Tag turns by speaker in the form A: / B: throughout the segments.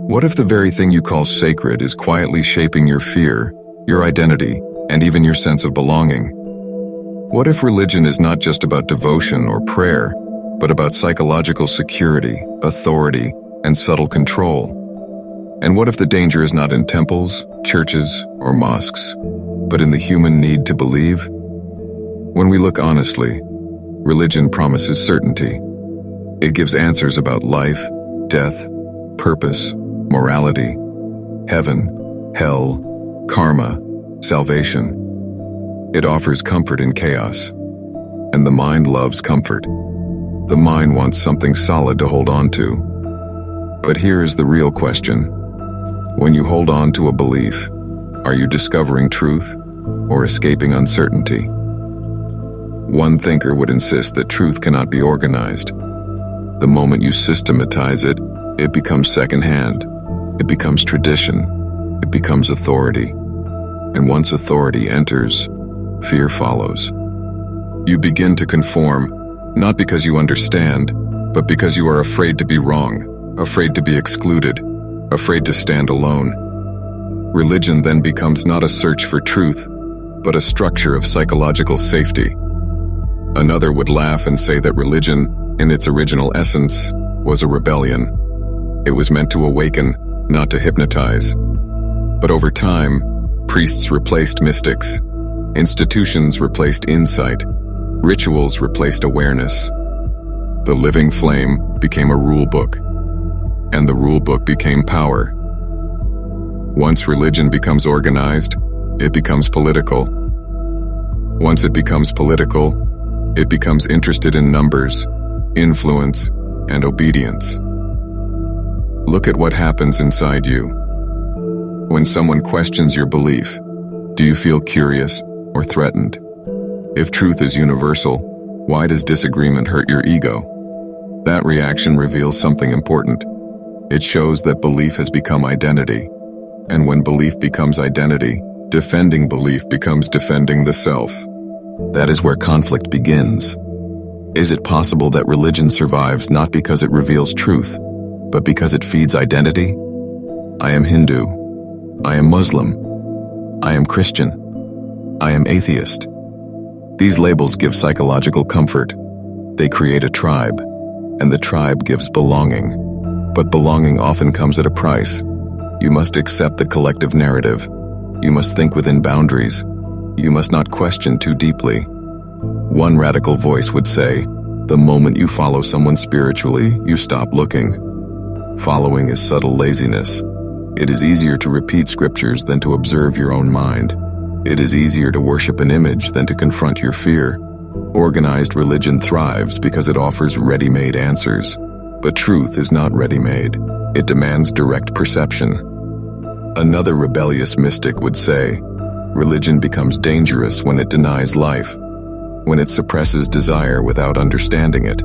A: What if the very thing you call sacred is quietly shaping your fear, your identity, and even your sense of belonging? What if religion is not just about devotion or prayer, but about psychological security, authority, and subtle control? And what if the danger is not in temples, churches, or mosques, but in the human need to believe? When we look honestly, religion promises certainty. It gives answers about life, death, purpose, morality, heaven, hell, karma, salvation. It offers comfort in chaos, and the mind loves comfort. The mind wants something solid to hold on to. But here is the real question. When you hold on to a belief, are you discovering truth or escaping uncertainty? One thinker would insist that truth cannot be organized. The moment you systematize it, it becomes secondhand. It becomes tradition. It becomes authority. And once authority enters, fear follows. You begin to conform, not because you understand, but because you are afraid to be wrong, afraid to be excluded, afraid to stand alone. Religion then becomes not a search for truth, but a structure of psychological safety. Another would laugh and say that religion, in its original essence, was a rebellion. It was meant to awaken, not to hypnotize. But over time, priests replaced mystics, institutions replaced insight, rituals replaced awareness. The living flame became a rule book, and the rule book became power. Once religion becomes organized, it becomes political. Once it becomes political, it becomes interested in numbers, influence, and obedience. Look at what happens inside you. When someone questions your belief, do you feel curious or threatened? If truth is universal, why does disagreement hurt your ego? That reaction reveals something important. It shows that belief has become identity. And when belief becomes identity, defending belief becomes defending the self. That is where conflict begins. Is it possible that religion survives not because it reveals truth, but because it feeds identity? I am Hindu. I am Muslim. I am Christian. I am atheist. These labels give psychological comfort. They create a tribe, and the tribe gives belonging. But belonging often comes at a price. You must accept the collective narrative. You must think within boundaries. You must not question too deeply. One radical voice would say, the moment you follow someone spiritually, you stop looking. Following is subtle laziness. It is easier to repeat scriptures than to observe your own mind. It is easier to worship an image than to confront your fear. Organized religion thrives because it offers ready-made answers. But truth is not ready-made. It demands direct perception. Another rebellious mystic would say, religion becomes dangerous when it denies life, when it suppresses desire without understanding it,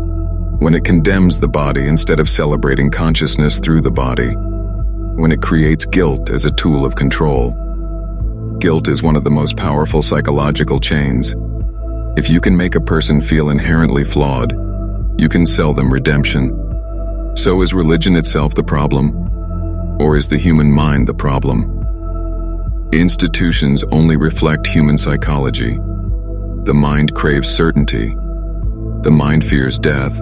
A: when it condemns the body instead of celebrating consciousness through the body, when it creates guilt as a tool of control. Guilt is one of the most powerful psychological chains. If you can make a person feel inherently flawed, you can sell them redemption. So is religion itself the problem? Or is the human mind the problem? Institutions only reflect human psychology. The mind craves certainty. The mind fears death.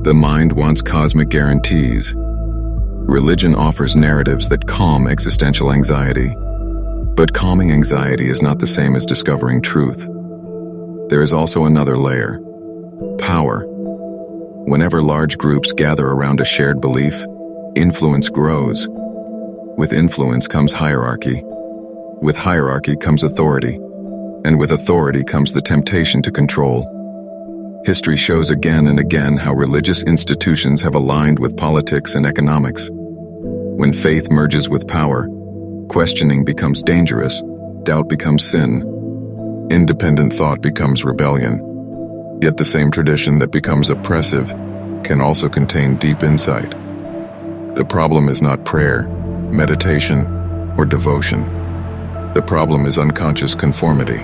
A: The mind wants cosmic guarantees. Religion offers narratives that calm existential anxiety. But calming anxiety is not the same as discovering truth. There is also another layer: power. Whenever large groups gather around a shared belief, influence grows. With influence comes hierarchy. With hierarchy comes authority. And with authority comes the temptation to control. History shows again and again how religious institutions have aligned with politics and economics. When faith merges with power, questioning becomes dangerous, doubt becomes sin, independent thought becomes rebellion. Yet the same tradition that becomes oppressive can also contain deep insight. The problem is not prayer, meditation, or devotion. The problem is unconscious conformity.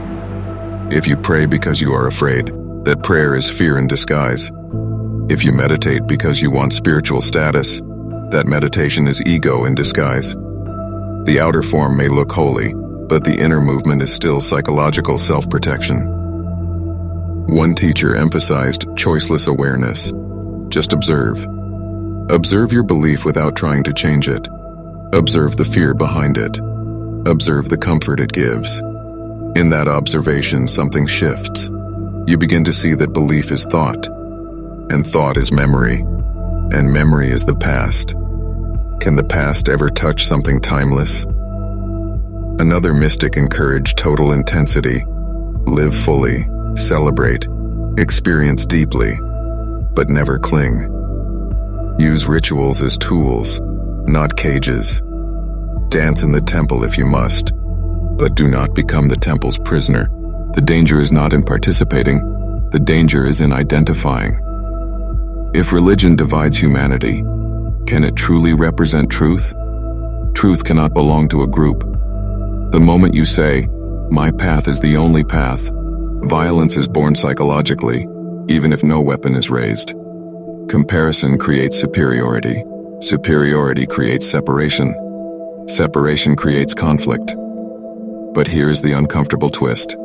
A: If you pray because you are afraid, that prayer is fear in disguise. If you meditate because you want spiritual status, That meditation is ego in disguise. The outer form may look holy, but the inner movement is still psychological self-protection. One teacher emphasized choiceless awareness. Just observe. Observe your belief without trying to change it. Observe the fear behind it. Observe the comfort it gives. In that observation, something shifts. You begin to see that belief is thought, and thought is memory, and memory is the past. Can the past ever touch something timeless? Another mystic encouraged total intensity. Live fully, celebrate, experience deeply, but never cling. Use rituals as tools, not cages. Dance in the temple if you must, but do not become the temple's prisoner. The danger is not in participating, the danger is in identifying. If religion divides humanity, can it truly represent truth? Truth cannot belong to a group. The moment you say, "My path is the only path," violence is born psychologically, even if no weapon is raised. Comparison creates superiority. Superiority creates separation. Separation creates conflict. But here's the uncomfortable twist.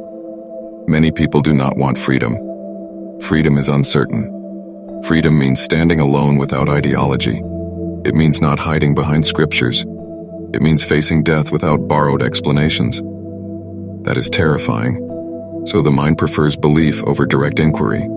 A: Many people do not want freedom. Freedom is uncertain. Freedom means standing alone without ideology. It means not hiding behind scriptures. It means facing death without borrowed explanations. That is terrifying. So the mind prefers belief over direct inquiry.